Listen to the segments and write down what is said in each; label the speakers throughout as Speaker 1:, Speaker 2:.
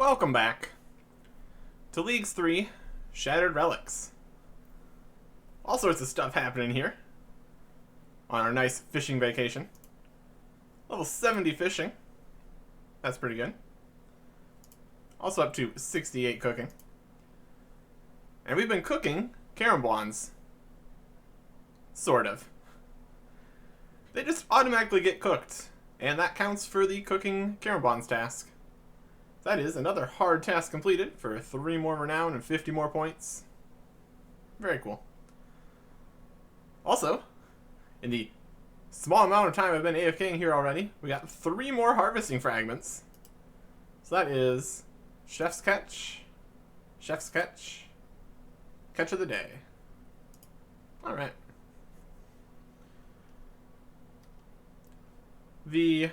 Speaker 1: Welcome back to Leagues 3 Shattered Relics. All sorts of stuff happening here on our nice fishing vacation. Level 70 fishing. That's pretty good. Also up to 68 cooking. And we've been cooking carambons. Sort of. They just automatically get cooked, and that counts for the cooking carambons task. That is another hard task completed for 3 more renown and 50 more points. Very cool. Also, in the small amount of time I've been AFKing here already, we got 3 more harvesting fragments. So that is Chef's Catch, Chef's Catch, Catch of the Day. Alright. The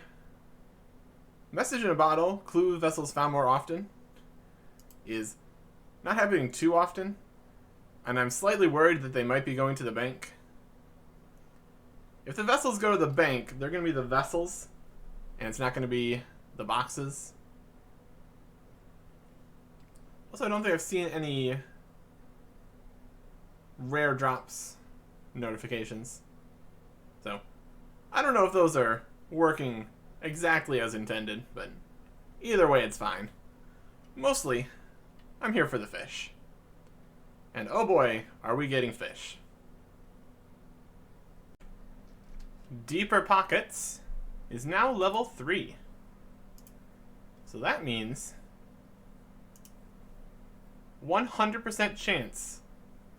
Speaker 1: message in a bottle, clue vessels found more often, is not happening too often, and I'm slightly worried that they might be going to the bank. If the vessels go to the bank, they're going to be the vessels, and it's not going to be the boxes. Also, I don't think I've seen any rare drops notifications. So, I don't know if those are working exactly as intended, but either way it's fine. Mostly, I'm here for the fish. And oh boy, are we getting fish. Deeper Pockets is now level 3. So that means 100% chance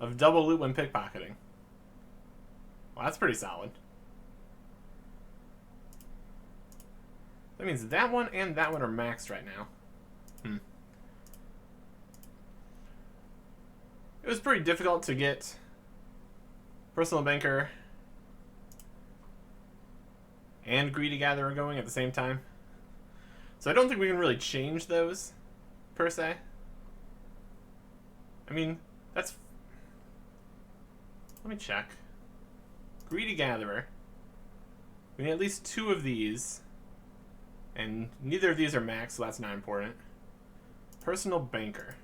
Speaker 1: of double loot when pickpocketing. Well, that's pretty solid. That means that one and that one are maxed right now. It was pretty difficult to get Personal Banker and Greedy Gatherer going at the same time. So I don't think we can really change those, per se. I mean, that's... Let me check. Greedy Gatherer. We need at least 2 of these. And neither of these are max, so that's not important. Personal Banker.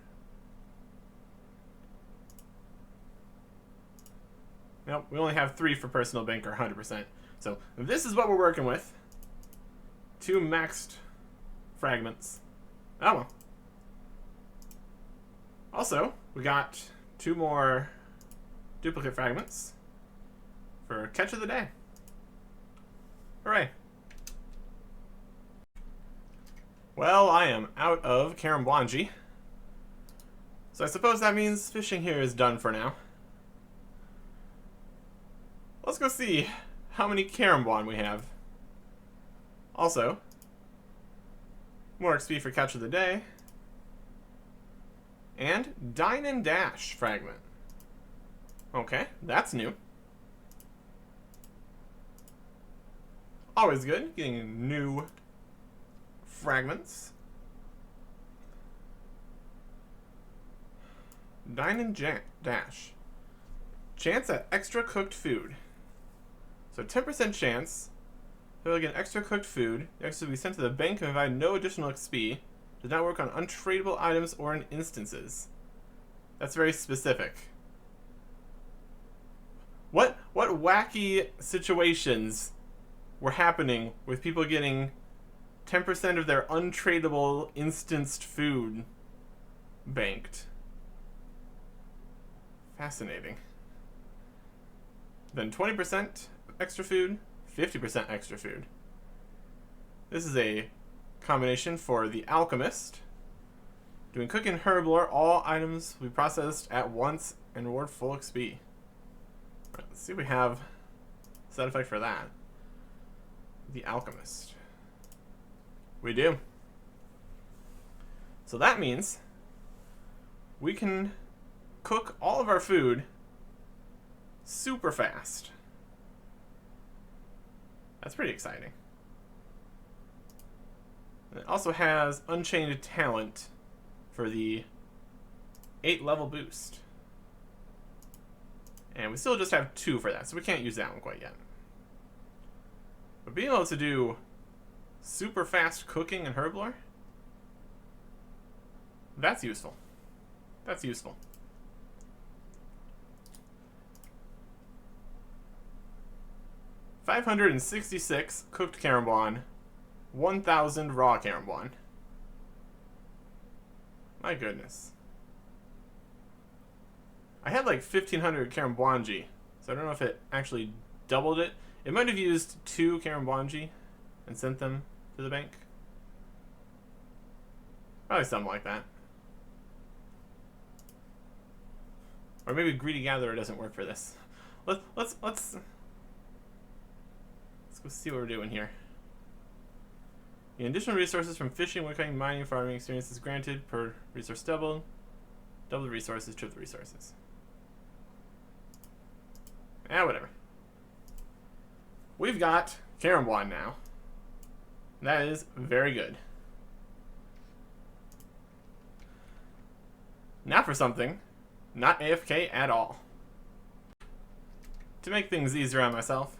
Speaker 1: Nope, we only have 3 for Personal Banker, 100%. So this is what we're working with. 2 maxed fragments. Oh well. Also, we got 2 more duplicate fragments for Catch of the Day. Hooray. Well, I am out of Karambwanji. So I suppose that means fishing here is done for now. Let's go see how many Karambwan we have. Also, more XP for Catch of the Day. And Dine and Dash fragment. Okay, that's new. Always good, getting new fragments. Dine and Dash. Chance at extra cooked food. So 10% chance. They'll get extra cooked food. The extra will be sent to the bank and provide no additional XP. Does not work on untradeable items or in instances. That's very specific. What wacky situations were happening with people getting 10% of their untradeable instanced food banked? Fascinating. Then 20% extra food, 50% extra food. This is a combination for the Alchemist. Doing Cook and Herb lore, all items will be processed at once and reward full XP. Right, let's see if we have a side effect for that. The Alchemist. We do. So that means we can cook all of our food super fast. That's pretty exciting. It also has Unchained Talent for the 8 level boost. And we still just have 2 for that, so we can't use that one quite yet. But being able to do super fast cooking and herb lore, That's useful. That's useful. $566 cooked caramboin, 1,000 raw caramboin. My goodness. I had like 1,500 caramboinji, so I don't know if it actually doubled it. It might have used 2 caramboinji and sent them to the bank. Probably something like that. Or maybe Greedy Gatherer doesn't work for this. Let's go see what we're doing here. The additional resources from fishing, woodcutting, mining, farming experiences granted per resource double. Double the resources, triple the resources. Whatever. We've got caramboin now. That is very good. Now for something not AFK at all. To make things easier on myself,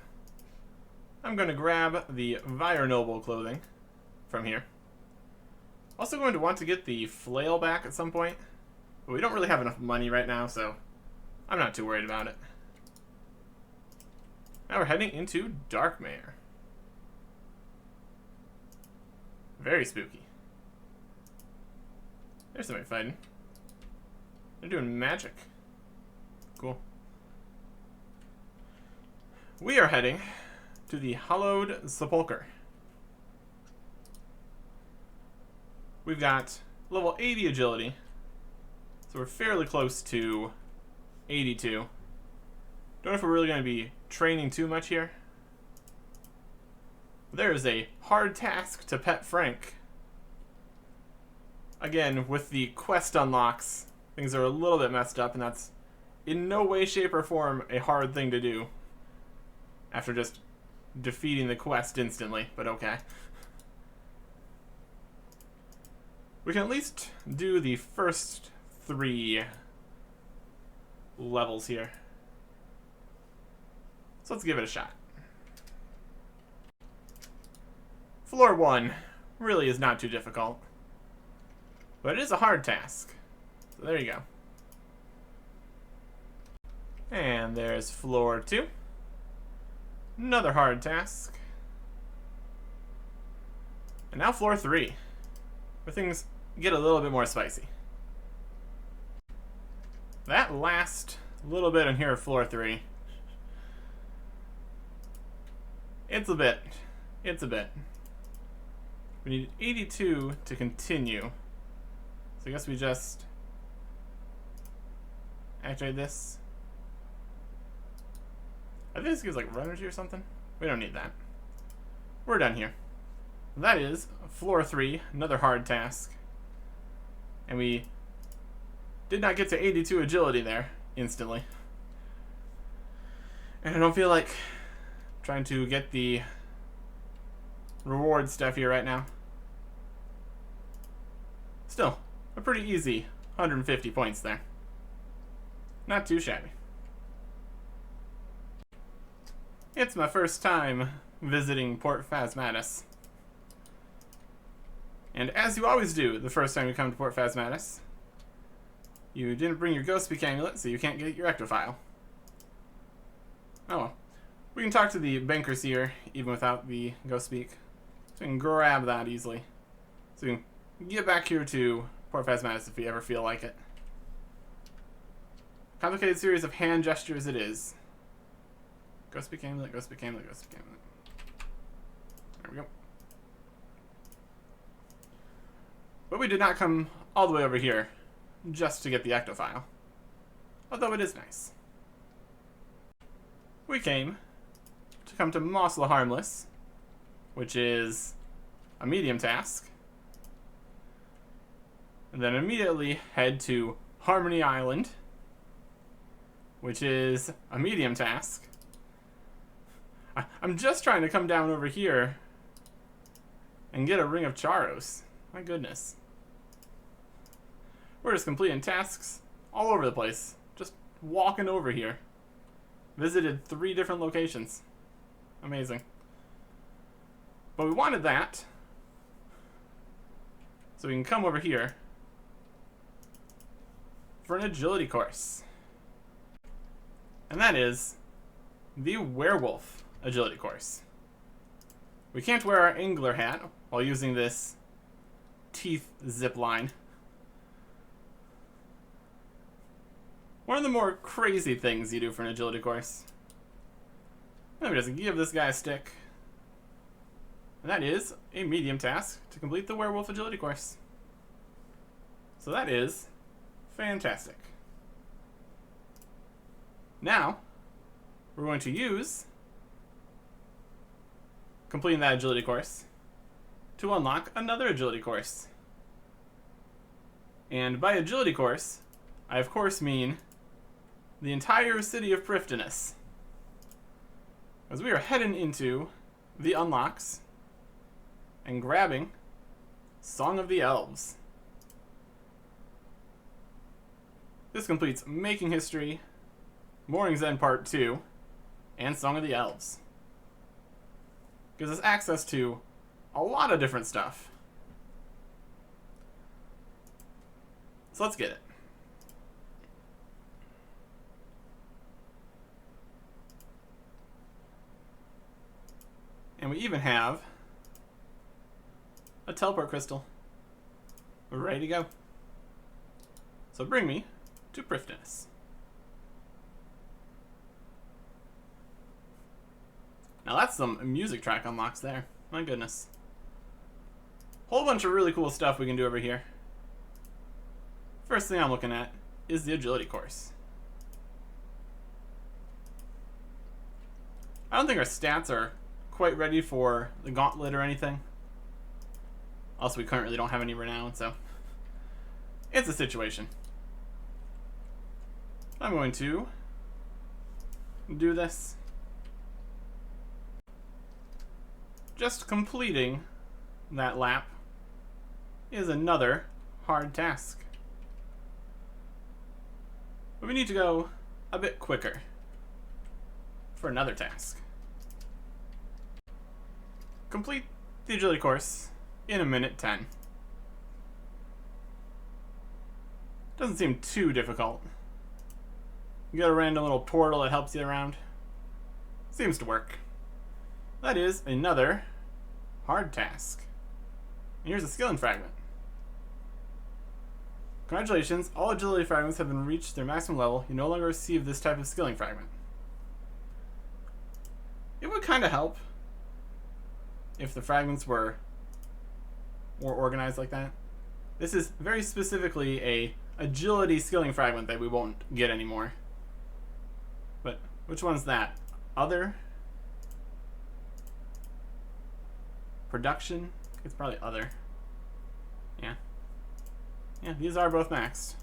Speaker 1: I'm going to grab the Vire Noble clothing from here. Also going to want to get the flail back at some point, but we don't really have enough money right now, so I'm not too worried about it. Now we're heading into Darkmare. Very spooky. There's somebody fighting. They're doing magic. Cool. We are heading to the Hallowed Sepulchre. We've got level 80 agility, so we're fairly close to 82. Don't know if we're really going to be training too much here. There is a hard task to pet Frank. Again, with the quest unlocks, things are a little bit messed up, and that's in no way, shape, or form a hard thing to do after just defeating the quest instantly, but okay. We can at least do the first 3 levels here. So let's give it a shot. Floor 1 really is not too difficult, but it is a hard task. So there you go. And there's floor 2. Another hard task. And now floor 3, where things get a little bit more spicy. That last little bit in here of floor 3, it's a bit. We need 82 to continue. So I guess we just activate this. I think this gives like run energy or something. We don't need that. We're done here. That is floor 3, another hard task. And we did not get to 82 agility there instantly. And I don't feel like trying to get the reward stuff here right now. Still, a pretty easy 150 points there. Not too shabby. It's my first time visiting Port Phasmatis. And as you always do the first time you come to Port Phasmatis, you didn't bring your Ghost Speak amulet, so you can't get your ectophile. Oh well. We can talk to the bankers here, even without the Ghost Speak. So we can grab that easily. So we can get back here to Port Phasmatis if we ever feel like it. Complicated series of hand gestures it is. Ghost Speak amulet, Ghost Speak amulet, Ghost Speak amulet. There we go. But we did not come all the way over here just to get the ectophile. Although it is nice. We came to come to Mosla Harmless, which is a medium task. And then immediately head to Harmony Island, which is a medium task. I'm just trying to come down over here and get a Ring of Charos. My goodness. We're just completing tasks all over the place. Just walking over here. Visited 3 different locations. Amazing. But we wanted that, so we can come over here for an agility course. And that is the werewolf agility course. We can't wear our angler hat while using this teeth zip line. One of the more crazy things you do for an agility course. Let me just give this guy a stick. And that is a medium task to complete the werewolf agility course. So that is fantastic. Now, we're going to use completing that agility course to unlock another agility course. And by agility course, I of course mean the entire city of Prifddinas. As we are heading into the unlocks and grabbing Song of the Elves. This completes Making History, Morning's End Part 2, and Song of the Elves. Gives us access to a lot of different stuff. So let's get it. And we even have a teleport crystal. We're ready to go. So bring me to Prifddinas. Now that's some music track unlocks there. My goodness. Whole bunch of really cool stuff we can do over here. First thing I'm looking at is the agility course. I don't think our stats are quite ready for the gauntlet or anything. Also, we currently don't have any renown, so it's a situation. I'm going to do this. Just completing that lap is another hard task. But we need to go a bit quicker for another task. Complete the agility course in 1:10. Doesn't seem too difficult. You got a random little portal that helps you around. Seems to work. That is another hard task. And here's a skilling fragment. Congratulations, all agility fragments have been reached their maximum level. You no longer receive this type of skilling fragment. It would kind of help if the fragments were more organized like that. This is very specifically a agility skilling fragment that we won't get anymore. But which one's that? Other? Production? It's probably other. Yeah. Yeah, these are both maxed.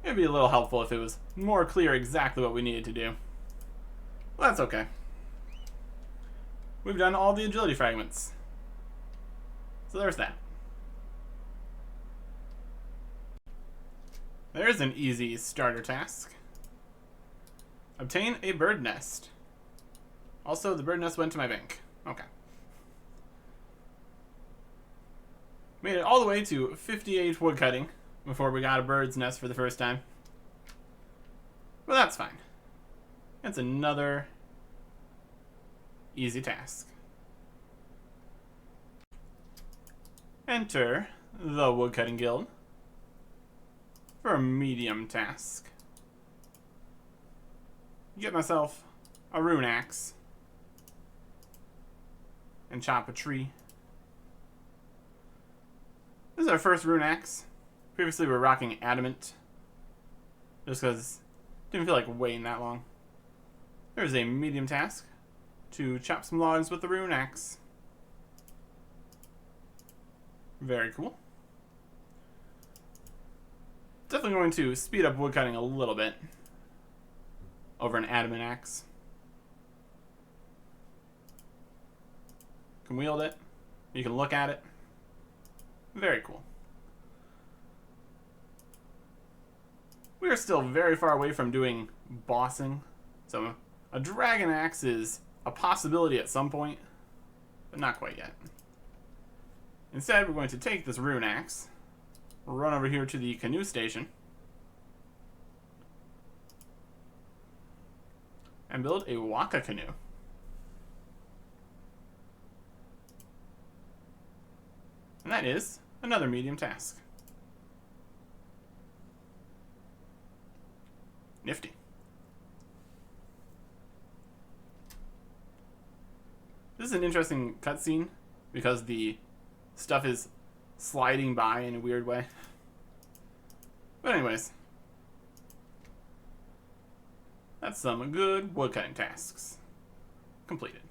Speaker 1: It'd be a little helpful if it was more clear exactly what we needed to do. Well, that's okay. We've done all the agility fragments. So there's that. There's an easy starter task. Obtain a bird nest. Also, the bird nest went to my bank. Okay. Made it all the way to 58 woodcutting before we got a bird's nest for the first time. But that's fine. It's another easy task. Enter the Woodcutting Guild for a medium task. Get myself a rune axe and chop a tree. This is our first rune axe. Previously we were rocking adamant just because it didn't feel like waiting that long. There's a medium task to chop some logs with the rune axe. Very cool. Definitely going to speed up woodcutting a little bit over an adamant axe. You can wield it. You can look at it. Very cool. We are still very far away from doing bossing, so a dragon axe is a possibility at some point, but not quite yet. Instead, we're going to take this rune axe, run over here to the canoe station, and build a waka canoe. And that is another medium task. Nifty. This is an interesting cutscene because the stuff is sliding by in a weird way. But anyways, that's some good woodcutting tasks completed.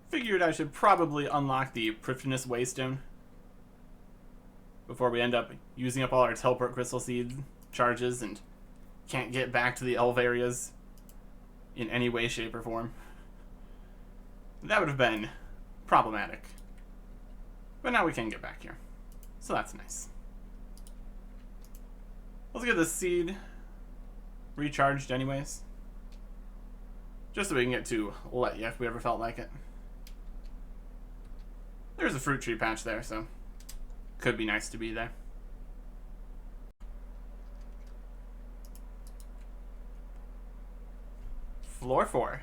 Speaker 1: Figured I should probably unlock the Prifdinous Waystone before we end up using up all our teleport crystal seed charges and can't get back to the elf areas in any way, shape, or form. That would have been problematic. But now we can get back here. So that's nice. Let's get this seed recharged anyways. Just so we can get to Let Ya if we ever felt like it. There's a fruit tree patch there, so could be nice to be there. Floor 4.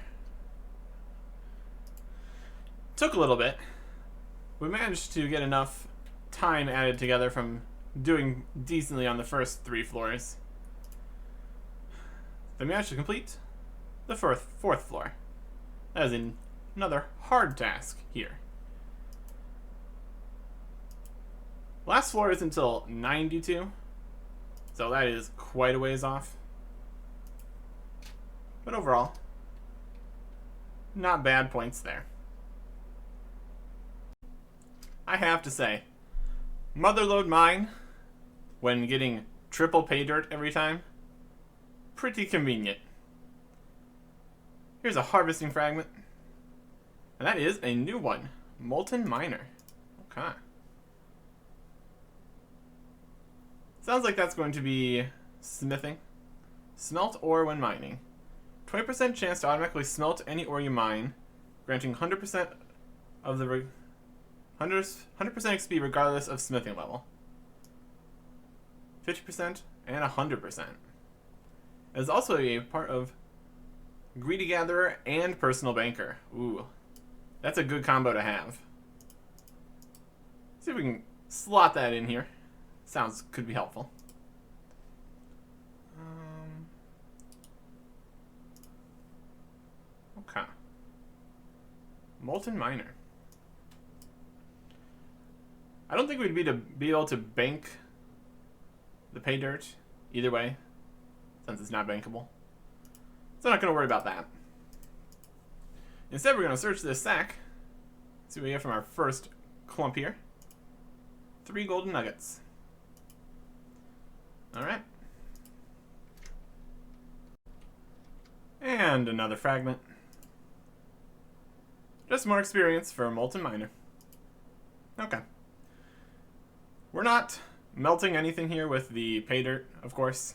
Speaker 1: Took a little bit. We managed to get enough time added together from doing decently on the first 3 floors. Then we managed to complete the fourth floor. That is another hard task here. Last floor is until 92, so that is quite a ways off. But overall, not bad points there. I have to say, Motherlode Mine, when getting triple pay dirt every time, pretty convenient. Here's a harvesting fragment. And that is a new one. Molten Miner. Okay. Sounds like that's going to be smithing. Smelt ore when mining. 20% chance to automatically smelt any ore you mine, granting 100% of the 100% XP regardless of smithing level. 50% and 100%. It is also a part of Greedy Gatherer and Personal Banker. Ooh, that's a good combo to have. See if we can slot that in here. Sounds could be helpful. Okay. Molten Miner. I don't think we'd be able to bank the pay dirt either way, since it's not bankable. So I'm not going to worry about that. Instead, we're going to search this sack. See what we get from our first clump here. 3 golden nuggets. Alright. And another fragment. Just more experience for a Molten Miner. Okay. We're not melting anything here with the pay dirt, of course.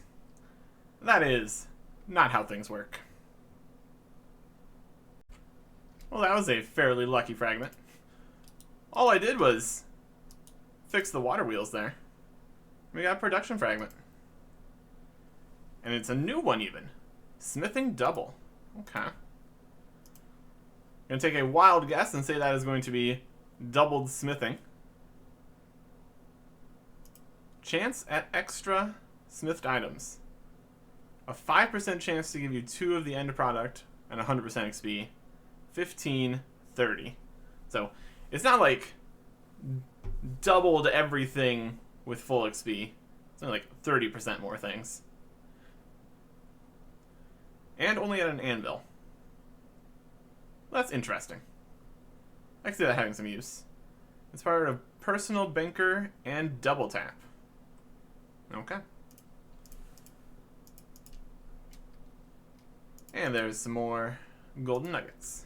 Speaker 1: That is not how things work. Well, that was a fairly lucky fragment. All I did was fix the water wheels there. We got a production fragment. And it's a new one even. Smithing double. Okay. Gonna take a wild guess and say that is going to be doubled smithing. Chance at extra smithed items. A 5% chance to give you 2 of the end product and 100% XP. 15, 30. So, it's not like doubled everything with full XP. It's only like 30% more things. And only at an anvil. That's interesting. I can see that having some use. It's part of Personal Banker and Double Tap. Okay. And there's some more golden nuggets.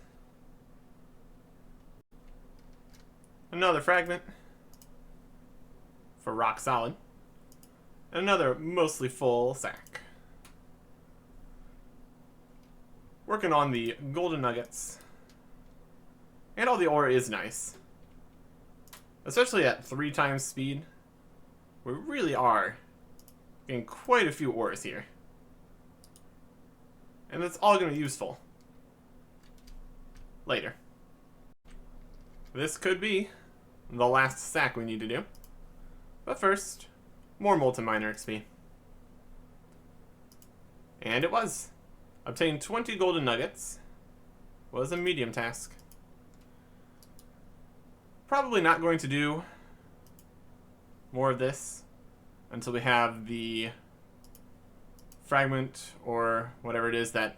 Speaker 1: Another fragment for rock solid. And another mostly full sack. Working on the golden nuggets. And all the ore is nice. Especially at 3 times speed. We really are getting quite a few ores here. And that's all going to be useful later. This could be the last sack we need to do. But first, more Molten Miner XP. And it was. Obtain 20 golden nuggets. Was a medium task. Probably not going to do more of this until we have the fragment or whatever it is that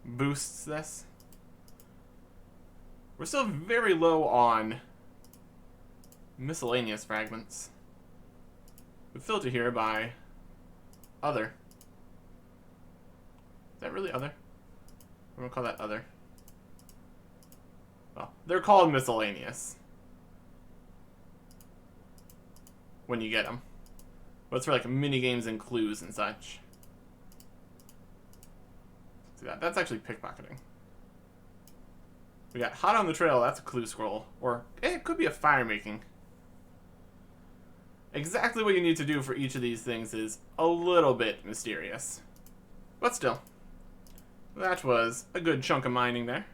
Speaker 1: boosts this. We're still very low on miscellaneous fragments. We filter here by other. Is that really other? I'm gonna call that other. Well, they're called miscellaneous when you get them. But it's for like mini games and clues and such. See that? That's actually pickpocketing. We got hot on the trail. That's a clue scroll, or it could be a fire making. Exactly what you need to do for each of these things is a little bit mysterious, but still, that was a good chunk of mining there.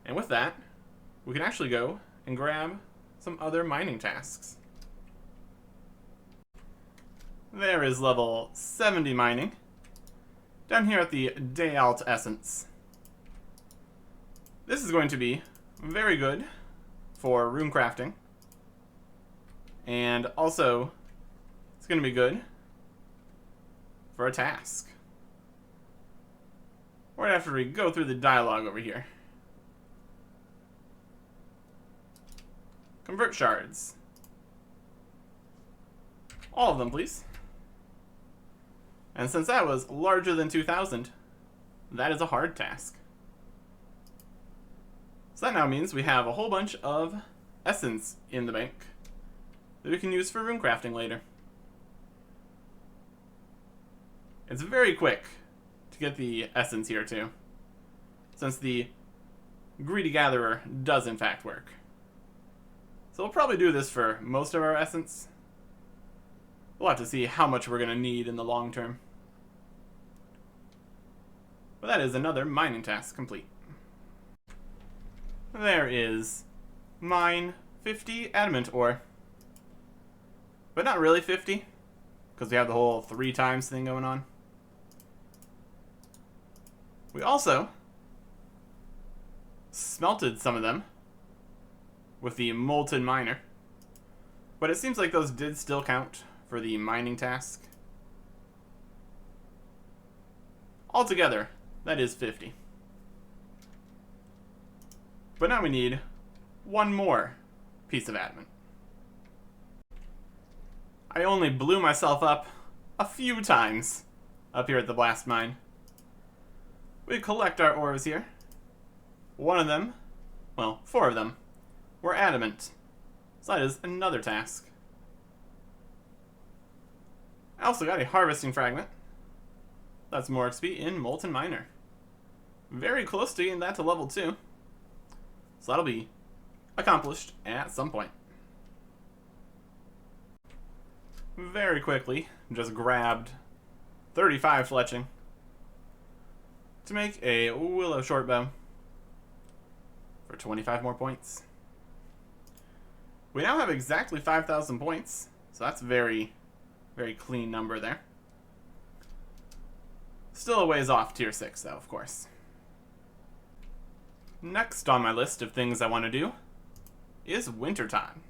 Speaker 1: And with that, we can actually go and grab some other mining tasks. There is level 70 mining. Down here at the Day Alt Essence. This is going to be very good for rune crafting. And also, it's going to be good for a task. Right after we go through the dialogue over here. Convert shards. All of them, please. And since that was larger than 2,000, that is a hard task. So that now means we have a whole bunch of essence in the bank that we can use for rune crafting later. It's very quick to get the essence here too, since the Greedy Gatherer does in fact work. So we'll probably do this for most of our essence. We'll have to see how much we're going to need in the long term. But that is another mining task complete. There is mine 50 adamant ore. But not really 50, because we have the whole 3 times thing going on. We also smelted some of them with the molten miner. But it seems like those did still count for the mining task. Altogether, that is 50. But now we need one more piece of adamant. I only blew myself up a few times up here at the blast mine. We collect our ores here. One of them, well, 4 of them, were adamant. So that is another task. I also got a harvesting fragment. That's more XP in Molten Miner. Very close to getting that to level 2. So that'll be accomplished at some point. Very quickly, just grabbed 35 fletching to make a willow shortbow for 25 more points. We now have exactly 5,000 points, so that's very, very clean number there. Still a ways off tier 6 though, of course. Next on my list of things I want to do is wintertime.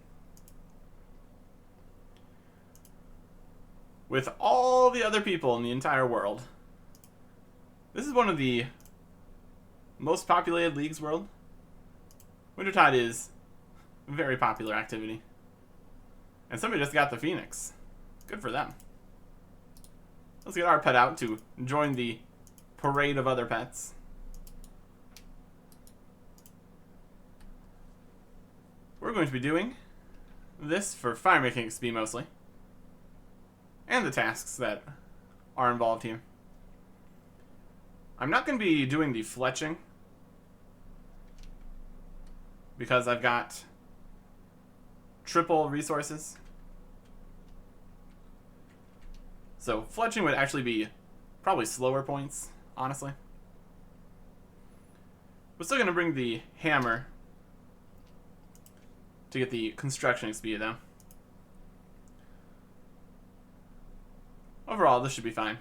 Speaker 1: With all the other people in the entire world, this is one of the most populated leagues world. Wintertide is a very popular activity. And somebody just got the Phoenix. Good for them. Let's get our pet out to join the parade of other pets. We're going to be doing this for fire making XP mostly, and the tasks that are involved here. I'm not going to be doing the fletching because I've got triple resources. So fletching would actually be probably slower points, honestly. We're still going to bring the hammer to get the construction XP, though. Overall, this should be fine.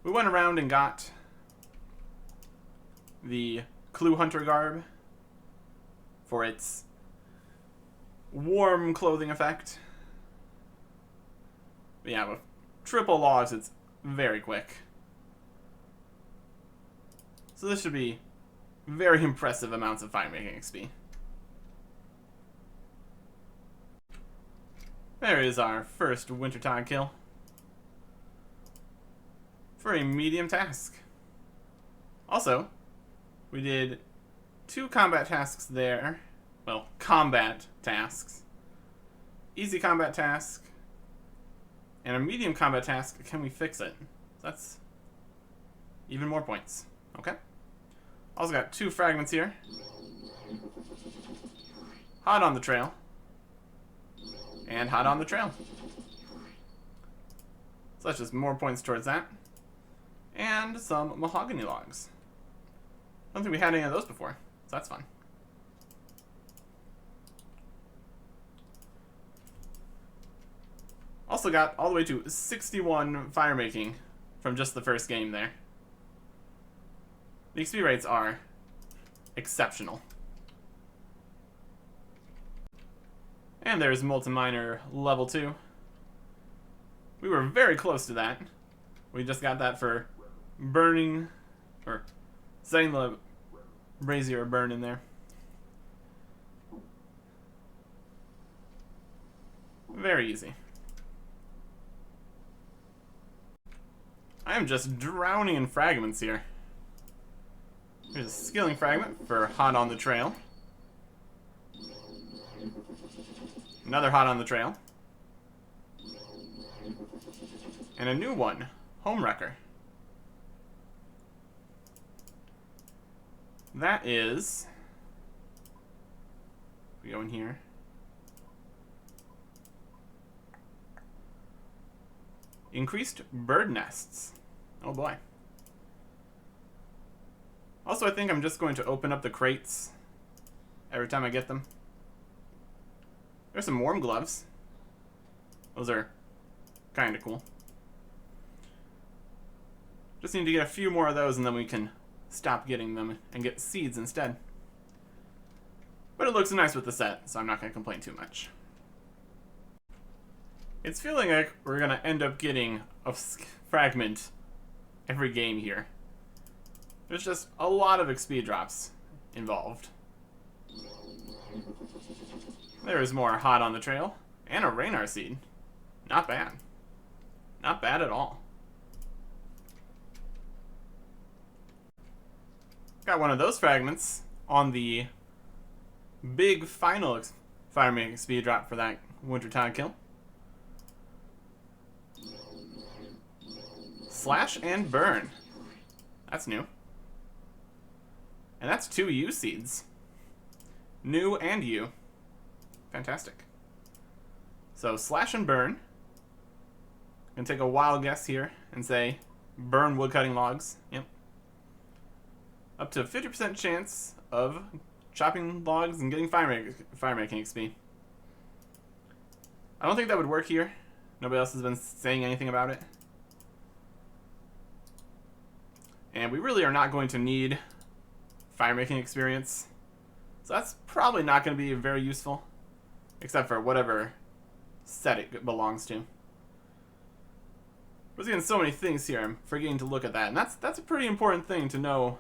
Speaker 1: We went around and got the Clue Hunter garb for its warm clothing effect. But yeah, with triple logs, it's very quick. So this should be very impressive amounts of firemaking XP. There is our first Wintertide kill for a medium task. Also, we did 2 combat tasks there. Well, combat tasks. Easy combat task and a medium combat task. Can we fix it? That's even more points. Okay. Also got 2 fragments here. Hot on the trail. And hot on the trail. So that's just more points towards that. And some mahogany logs. I don't think we had any of those before, so that's fun. Also got all the way to 61 firemaking from just the first game there. The XP rates are exceptional. And there's Multiminer level 2. We were very close to that. We just got that for burning, or setting the brazier burn in there. Very easy. I am just drowning in fragments here. Here's a skilling fragment for hot on the trail. Another hot on the trail. And a new one, Home Wrecker. That is... We go in here. Increased bird nests. Oh boy. Also, I think I'm just going to open up the crates every time I get them. There's some warm gloves. Those are kind of cool. Just need to get a few more of those and then we can stop getting them and get seeds instead. But it looks nice with the set, so I'm not going to complain too much. It's feeling like we're going to end up getting a fragment every game here. There's just a lot of XP drops involved. There is more hot on the trail. And a Raynar seed. Not bad. Not bad at all. Got one of those fragments on the big final firemaking XP drop for that Wintertide kill. Slash and burn. That's new. And that's 2 U seeds. New and U. Fantastic. So slash and burn. I'm gonna take a wild guess here and say burn woodcutting logs. Yep. Up to 50% chance of chopping logs and getting firemaking XP. I don't think that would work here. Nobody else has been saying anything about it. And we really are not going to need firemaking experience. So that's probably not going to be very useful. Except for whatever set it belongs to. We're seeing so many things here, I'm forgetting to look at that. And that's a pretty important thing to know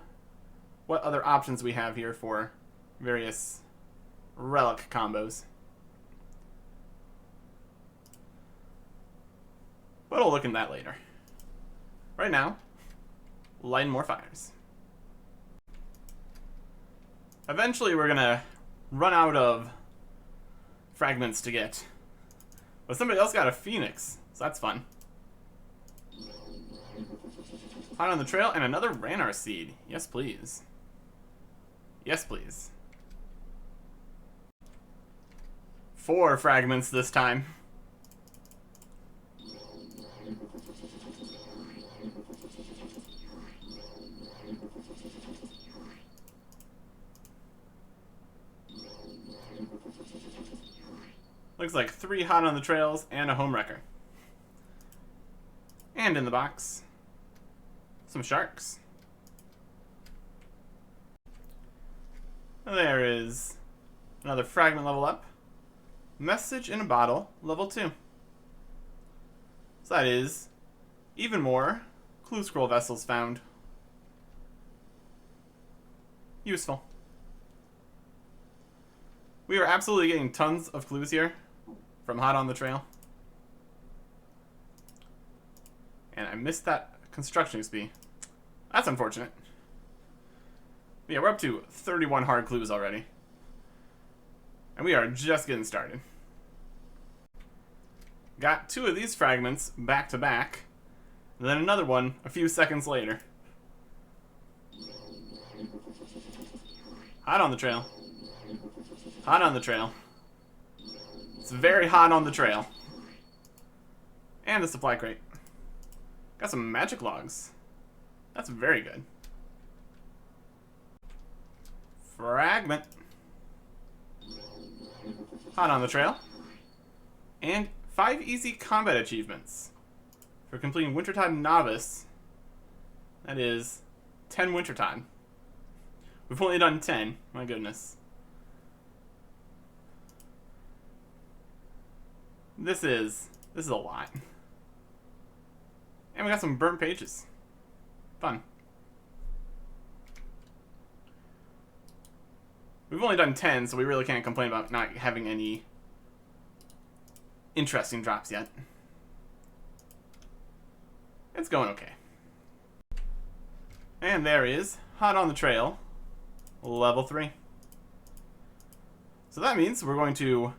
Speaker 1: what other options we have here for various relic combos. But I'll look into that later. Right now, lighting more fires. Eventually we're gonna run out of fragments to get. But somebody else got a phoenix, so that's fun. Hot on the trail and another Raynar seed. Yes, please. Yes, please. 4 fragments this time. Looks like 3 hot on the trails and a home wrecker. And in the box, some sharks. There is another fragment level up. Message in a bottle, level 2. So that is even more clue scroll vessels found. Useful. We are absolutely getting tons of clues here from hot on the trail. And I missed that construction XP. That's unfortunate. But yeah, we're up to 31 hard clues already. And we are just getting started. Got 2 of these fragments back to back. And then another one a few seconds later. Hot on the trail. Hot on the trail. It's very hot on the trail. And the supply crate. Got some magic logs. That's very good. Fragment. Hot on the trail. And 5 easy combat achievements. For completing Wintertide Novice. That is 10 Wintertide. We've only done 10. My goodness. This is a lot. And we got some burnt pages. Fun. We've only done 10, so we really can't complain about not having any interesting drops yet. It's going okay. And there is Hot on the Trail, level 3. So that means we're going to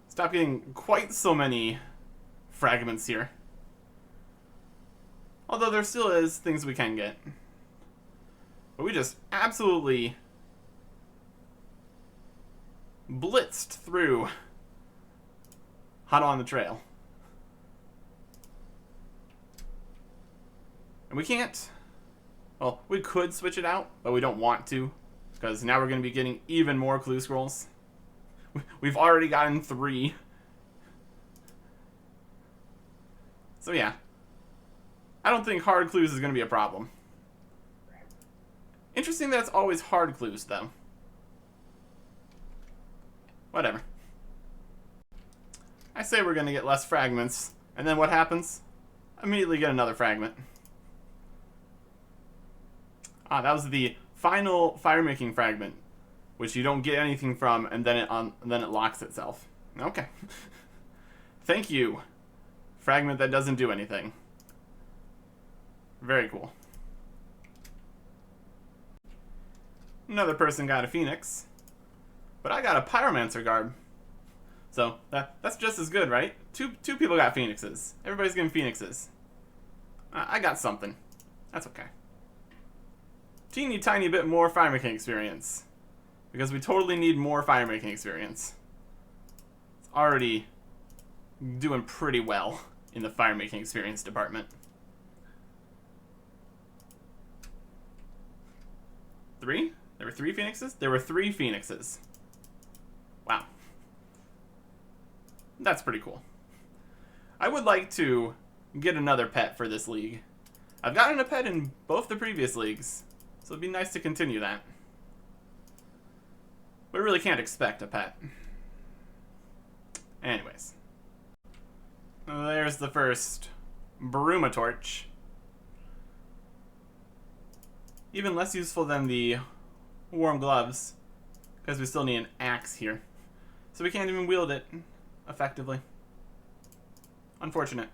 Speaker 1: stop getting quite so many fragments here. Although there still is things we can get. But we just absolutely blitzed through Hot on the Trail. And we can't... Well, we could switch it out, but we don't want to. Because now we're going to be getting even more clue scrolls. We've already gotten 3. So yeah. I don't think hard clues is going to be a problem. Interesting that it's always hard clues, though. Whatever. I say we're going to get less fragments, and then what happens? Immediately get another fragment. Ah, that was the final fire-making fragment, which you don't get anything from, and then it locks itself. Okay. Thank you. Fragment that doesn't do anything. Very cool. Another person got a phoenix, but I got a pyromancer garb. So that's just as good, right? Two people got phoenixes. Everybody's getting phoenixes. I got something. That's okay. Teeny tiny bit more fire making experience, because we totally need more fire making experience. It's already doing pretty well in the fire making experience department. 3? There were 3 phoenixes? There were 3 phoenixes. Wow. That's pretty cool. I would like to get another pet for this league. I've gotten a pet in both the previous leagues, so it'd be nice to continue that. We really can't expect a pet. Anyways. There's the first Bruma torch. Even less useful than the warm gloves, because we still need an axe here. So we can't even wield it effectively. Unfortunate.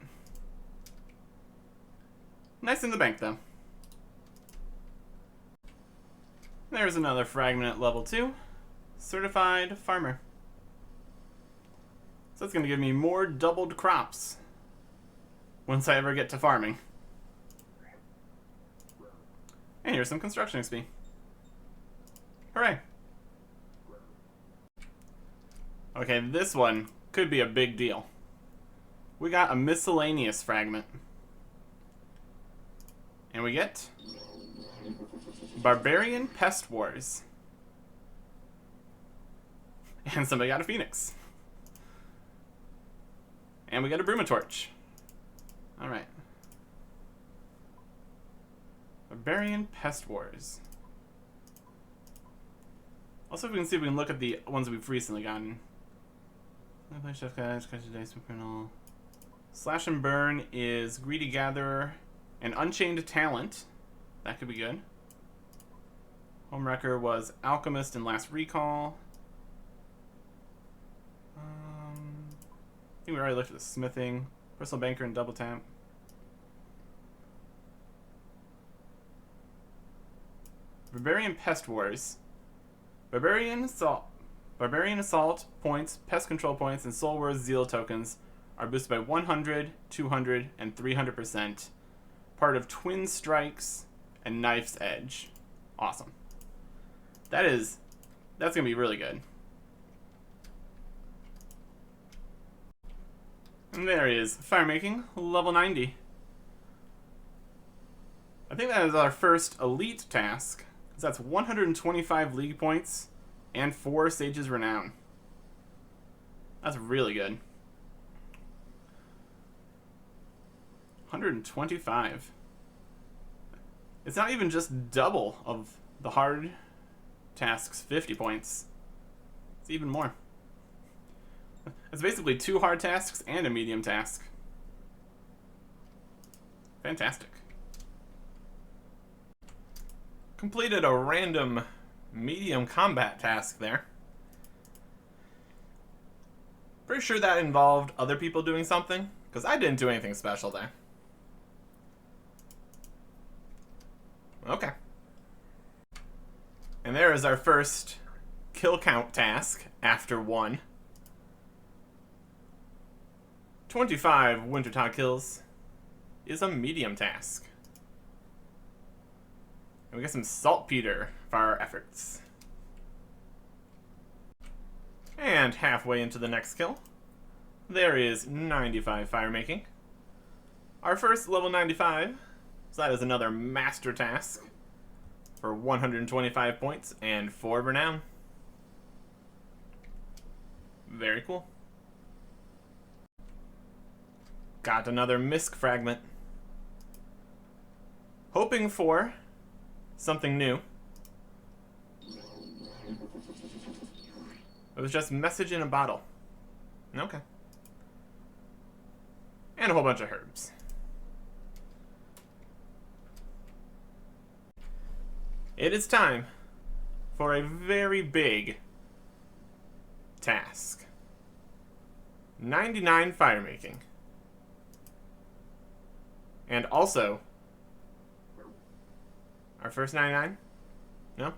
Speaker 1: Nice in the bank, though. There's another fragment at level 2. Certified Farmer. So that's going to give me more doubled crops once I ever get to farming. And here's some construction XP. Hooray! Okay, this one could be a big deal. We got a miscellaneous fragment. And we get Barbarian Pest Wars. And somebody got a Phoenix. And we got a Brumatorch. Alright. Barbarian Pest Wars. Also, if we can see if we can look at the ones we've recently gotten. Slash and Burn is Greedy Gatherer and Unchained Talent. That could be good. Homewrecker was Alchemist and Last Recall. I think we already looked at the Smithing. Personal Banker and Double Tap. Barbarian Pest Wars. Barbarian Assault points, Pest Control points, and Soul Wars Zeal tokens are boosted by 100, 200, and 300%. Part of Twin Strikes and Knife's Edge. Awesome. That's gonna be really good. And there he is, Firemaking, level 90. I think that is our first elite task. That's 125 league points and 4 Sage's Renown. That's really good. 125. It's not even just double of the hard tasks 50 points. It's even more. It's basically 2 hard tasks and a medium task. Fantastic. Completed a random medium combat task there. Pretty sure that involved other people doing something, because I didn't do anything special there. Okay. And there is our first kill count task after 1. 25 Wintertide kills is a medium task. And we get some saltpeter for our efforts. And halfway into the next kill, there is 95 Firemaking. Our first level 95, so that is another master task for 125 points and 4 renown. Very cool. Got another Misk fragment. Hoping for something new. It was just message in a bottle. Okay. And a whole bunch of herbs. It is time for a very big task. 99 Firemaking. And also, our first 99? No?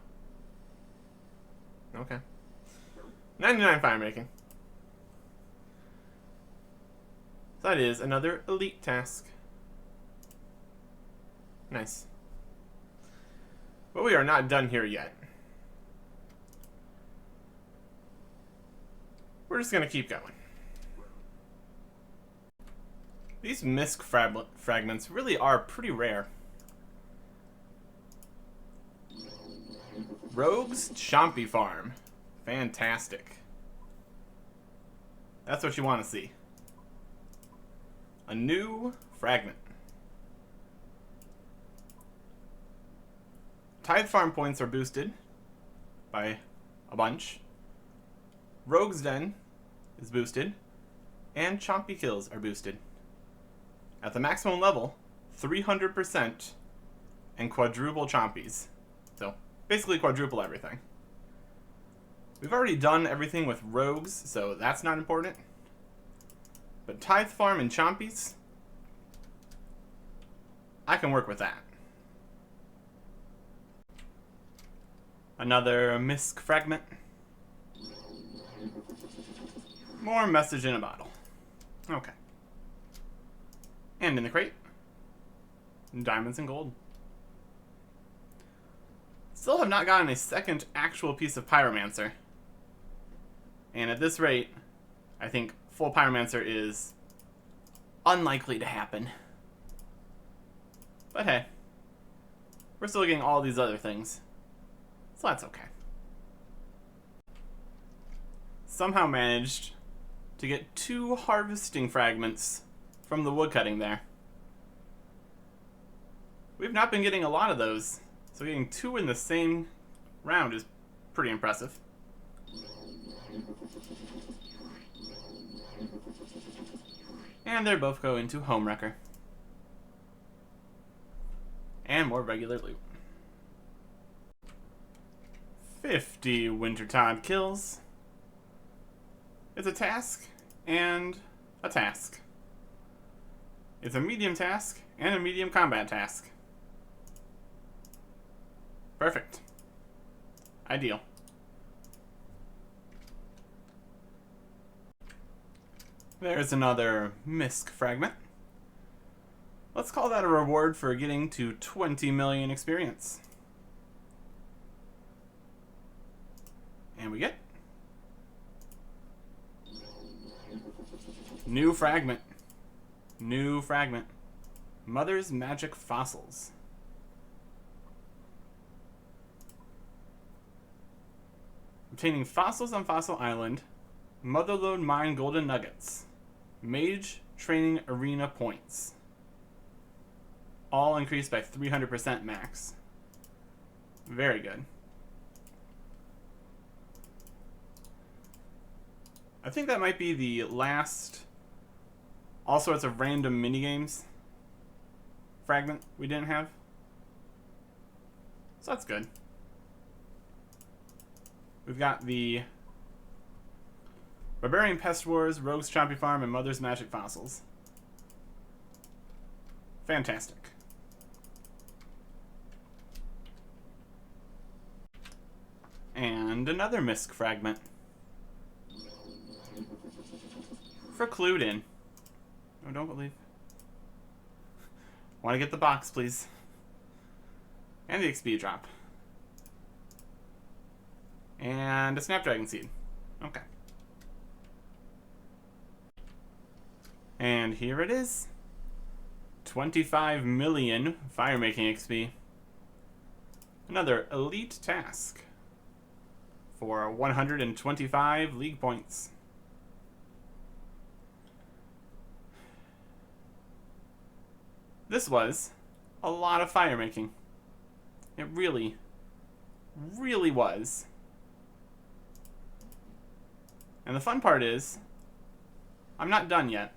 Speaker 1: Okay. 99 Firemaking. So that is another elite task. Nice. But we are not done here yet. We're just gonna keep going. These Misk fragments really are pretty rare. Rogue's Chompy Farm. Fantastic. That's what you want to see. A new fragment. Tithe Farm points are boosted by a bunch. Rogue's Den is boosted. And Chompy kills are boosted. At the maximum level, 300% and quadruple Chompies. So, basically quadruple everything. We've already done everything with rogues, so that's not important. But Tithe Farm and Chompies, I can work with that. Another Misk fragment. More message in a bottle. Okay. And in the crate, diamonds and gold. Still have not gotten a second actual piece of Pyromancer. And at this rate, I think full Pyromancer is unlikely to happen. But hey, we're still getting all these other things, so that's okay. Somehow managed to get 2 harvesting fragments from the woodcutting there. We've not been getting a lot of those, so getting 2 in the same round is pretty impressive. And they both go into Homewrecker. And more regular loot. 50 Wintertide kills. It's a task and a task. It's a medium task and a medium combat task. Perfect. Ideal. There's another misc fragment. Let's call that a reward for getting to 20 million experience. And we get new fragment. New fragment. Mother's Magic Fossils. Obtaining fossils on Fossil Island. Motherlode Mine Golden Nuggets. Mage Training Arena Points. All increased by 300% max. Very good. I think that might be the last all sorts of random minigames fragment we didn't have. So that's good. We've got the Barbarian Pest Wars, Rogue's Chompy Farm, and Mother's Magic Fossils. Fantastic. And another misc fragment. For Clued-In. Oh, don't believe. Want to get the box, please. And the XP drop. And a Snapdragon Seed. Okay. And here it is. 25 million firemaking XP. Another elite task. For 125 league points. This was a lot of firemaking. It really, really was. And the fun part is, I'm not done yet.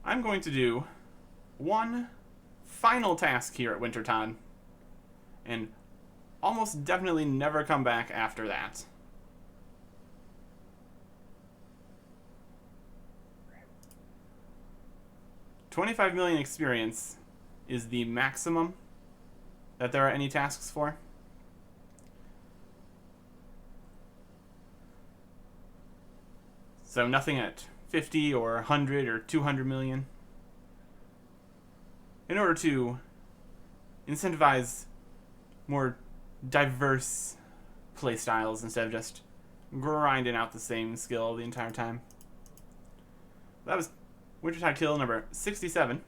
Speaker 1: I'm going to do one final task here at Wintertide, and almost definitely never come back after that. $25 million experience is the maximum that there are any tasks for. So nothing at 50 or 100 or 200 million. In order to incentivize more diverse playstyles instead of just grinding out the same skill the entire time. That was Wintertide kill number 67.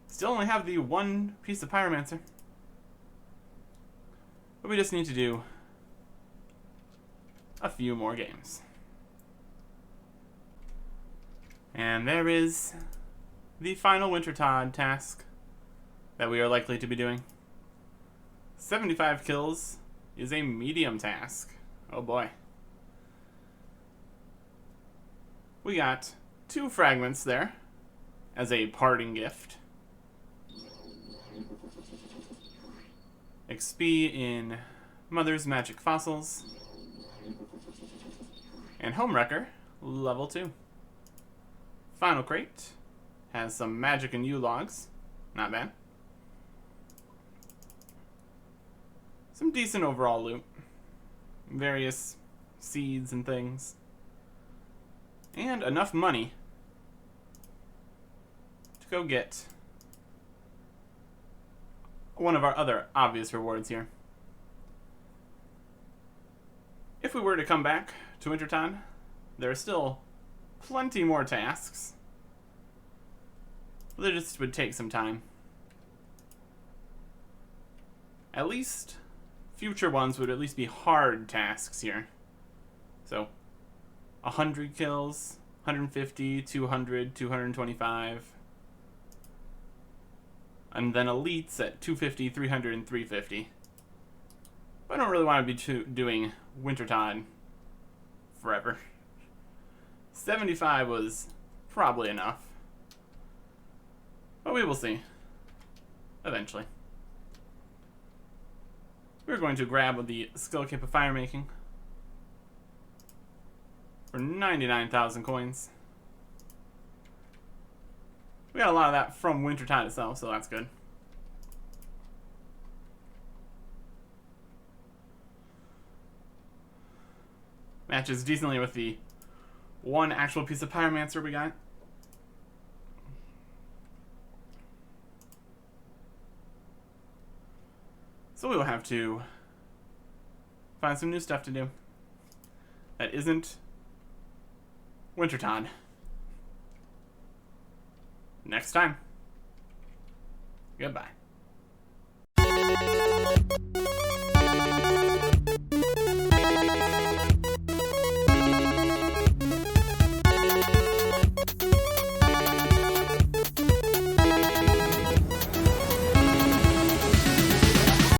Speaker 1: Still only have the one piece of Pyromancer. But we just need to do a few more games. And there is the final Wintertide task that we are likely to be doing. 75 kills is a medium task. Oh boy. We got 2 fragments there as a parting gift. XP in Mother's Magic Fossils. And Homewrecker, level 2. Final crate has some magic and U-logs. Not bad. Some decent overall loot. Various seeds and things. And enough money to go get one of our other obvious rewards here. If we were to come back to Wintertime, there are still plenty more tasks. They just would take some time. At least future ones would at least be hard tasks here. So 100 kills, 150, 200, 225. And then elites at 250, 300, and 350. But I don't really want to be doing Wintertime forever. 75 was probably enough. But we will see. Eventually. We're going to grab the skill kit of fire making for 99,000 coins. We got a lot of that from Wintertime itself, so that's good. Matches decently with the one actual piece of Pyromancer we got. So we will have to find some new stuff to do that isn't Wintertime. Next time. Goodbye.